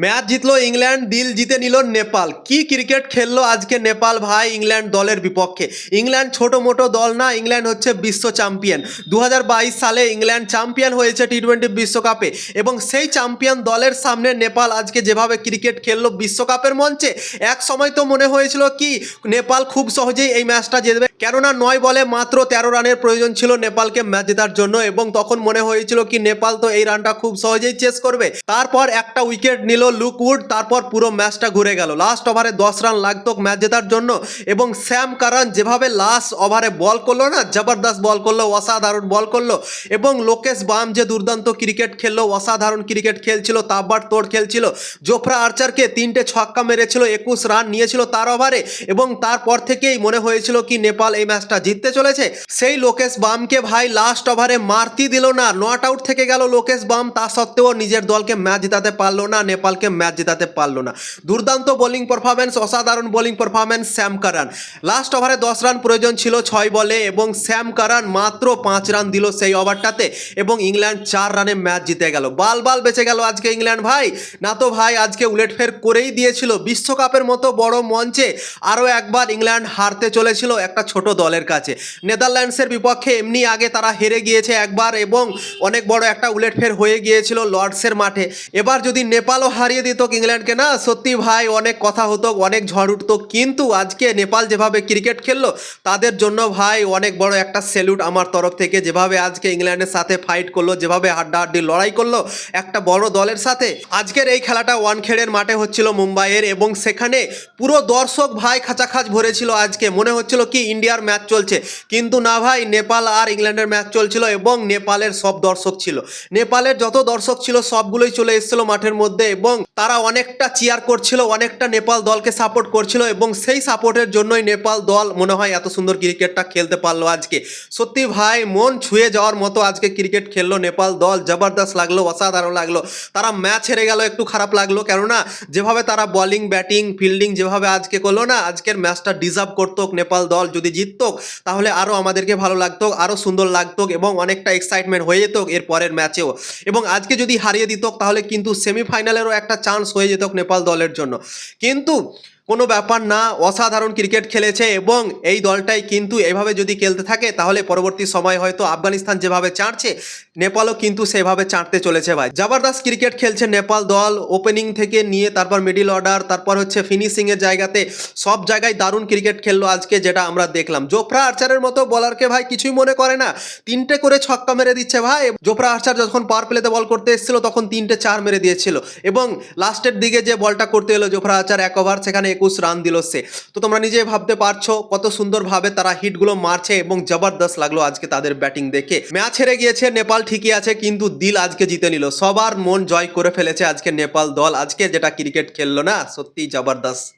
Match জিতলো England, দিল জিতে নিল নেপাল। কি ক্রিকেট খেললো আজকে নেপাল ভাই ইংল্যান্ড দলের বিপক্ষে। ইংল্যান্ড ছোট মোটো দল না, ইংল্যান্ড হচ্ছে বিশ্ব চ্যাম্পিয়ন। 2022 সালে ইংল্যান্ড চ্যাম্পিয়ন হয়েছে টি-20 বিশ্বকাপে, এবং সেই চ্যাম্পিয়ন দলের সামনে নেপাল আজকে যেভাবে ক্রিকেট খেললো বিশ্বকাপের মঞ্চে, এক সময় তো মনে হয়েছিল কি নেপাল খুব সহজেই এই ম্যাচটা জিতবে, কেননা 9 বলে মাত্র 13 রানের প্রয়োজন ছিল নেপালকে ম্যাচ জেতার জন্য, এবং তখন মনে হয়েছিল কি নেপাল তো এই রানটা খুব সহজেই চেস করবে। তারপর একটা উইকেট নিল লুক উড, তারপর পুরো ম্যাচটা ঘুরে গেল। লাস্ট ওভারে 10 রান লাগতো ম্যাচ জেতার জন্য, এবং স্যাম কারান যেভাবে লাস্ট ওভারে বল করলো না, জবরদস্ত বল করলো, অসাধারণ বল করলো। এবং লোকেশ বাম যে দুর্দান্ত ক্রিকেট খেললো, অসাধারণ ক্রিকেট খেলছিল, তাবড়তোড় খেলছিল। জোফরা আর্চারকে 3টে ছক্কা মেরেছিল, 21 রান নিয়েছিল তার ওভারে, এবং তারপর থেকেই মনে হয়েছিল কি নেপাল এই ম্যাচটা জিততে চলেছে। সেই লোকেশ বামকে ভাই লাস্ট ওভারে মারতি দিল না, নট আউট থেকে গেল লোকেশ বাম, তা সত্ত্বেও নিজের দলকে ম্যাচ জেতাতে পারলো না, নেপালকে ম্যাচ জেতাতে পারলো না। দুর্দান্ত বোলিং পারফরমেন্স, অসাধারণ bowling performance Sam Curran. Last ওভারে 10 রান প্রয়োজন ছিল 6 বলে, এবং স্যাম কারান মাত্র 5 রান দিল সেই ওভারটাতে, এবং ইংল্যান্ড 4 রানে ম্যাচ জিতে গেল। বাল বাল বেঁচে গেল আজকে ইংল্যান্ড ভাই, না তো ভাই আজকে উলটফের করেই দিয়েছিল। বিশ্বকাপের মতো বড় মঞ্চে আরও একবার ইংল্যান্ড হারতে চলেছিল একটা ছোট দলের কাছে। নেদারল্যান্ডসের বিপক্ষে এমনি আগে তারা হেরে গিয়েছে একবার, এবং অনেক বড় একটা উলটফের হয়ে গিয়েছিল লর্ডসের মাঠে। এবার যদি নেপালও হারিয়ে দিত ইংল্যান্ডকে, না সত্যি ভাই অনেক কথা হতো, অনেক ঝড় উঠতো। কিন্তু আজকে নেপাল যেভাবে ক্রিকেট খেললো, তাদের জন্য ভাই অনেক বড় একটা স্যালুট আমার তরফ থেকে। যেভাবে আজকে ইংল্যান্ডের সাথে ফাইট করলো, যেভাবে হাড্ডাহাড্ডি লড়াই করলো একটা বড় দলের সাথে। আজকের এই খেলাটা ওয়ানখেড়ের মাঠে হচ্ছিল মুম্বাইয়ের, এবং সেখানে পুরো দর্শক ভাই খাঁচাখাচ ভরেছিল। আজকে মনে হচ্ছিল কি ইন্ডিয়ার ম্যাচ চলছে, কিন্তু না ভাই, নেপাল আর ইংল্যান্ডের ম্যাচ চলছিল, এবং নেপালের সব দর্শক ছিল। নেপালের যত দর্শক ছিল সবগুলোই চলে এসেছিল মাঠের মধ্যে, এবং তারা অনেকটা চিয়ার করছিল, অনেকটা নেপাল দলকে সাপোর্ট করছিল, এবং সেই সাপোর্টের জন্যই নেপাল দল মনে হয় এত সুন্দর ক্রিকেটটা খেলতে পারলো আজকে। সত্যি ভাই মন ছুঁয়ে যাওয়ার মতো আজকে ক্রিকেট খেললো নেপাল দল, জবরদস্ত লাগলো, অসাধারণ লাগলো। তারা ম্যাচ হেরে গেল, একটু খারাপ লাগলো, কেননা যেভাবে তারা বোলিং ব্যাটিং ফিল্ডিং যেভাবে আজকে করলো না, আজকের ম্যাচটা ডিজার্ভ করতো নেপাল দল। যদি জিততো তাহলে আরও আমাদেরকে ভালো লাগতো, আরও সুন্দর লাগতো, এবং অনেকটা এক্সাইটমেন্ট হয়ে যেত এর পরের ম্যাচেও। এবং আজকে যদি হারিয়ে দিত তাহলে কিন্তু সেমিফাইনালেরও একটা চান্স হয়ে যেত নেপাল দলের জন্য। কিন্তু কোনো ব্যাপার না, অসাধারণ ক্রিকেট খেলেছে, এবং এই দলটাই কিন্তু এভাবে যদি খেলতে থাকে তাহলে পরবর্তী সময় হয়তো আফগানিস্তান যেভাবে চাটছে, নেপালও কিন্তু সেভাবে চাটতে চলেছে ভাই। জবরদস্ত ক্রিকেট খেলছে নেপাল দল, ওপেনিং থেকে নিয়ে তারপর মিডিল অর্ডার, তারপর হচ্ছে ফিনিশিংয়ের জায়গাতে সব জায়গায় দারুণ ক্রিকেট খেললো আজকে, যেটা আমরা দেখলাম। জোফরা আর্চারের মতো বলারকে ভাই কিছুই মনে করে না, 3টে করে ছক্কা মেরে দিচ্ছে ভাই। জোফরা আর্চার যখন পাওয়ার প্লেতে বল করতে এসেছিল তখন 3টে 4 মেরে দিয়েছিল, এবং লাস্টের দিকে যে বলটা করতে এলো জোফরা আর্চার 1 ওভার, সেখানে 21 রান দিল সে। তো তোমরা নিজে ভাবতে পারছো কত সুন্দরভাবে তারা হিটগুলো মারছে, এবং জবরদস্ত লাগলো আজকে তাদের ব্যাটিং দেখে। ম্যাচ হেরে গিয়েছে নেপাল ঠিকই আছে, কিন্তু দিল আজকে জিতে নিল, সবার মন জয় করে ফেলেছে আজকে নেপাল দল। আজকে যেটা ক্রিকেট খেললো না, সত্যি জবরদস্ত।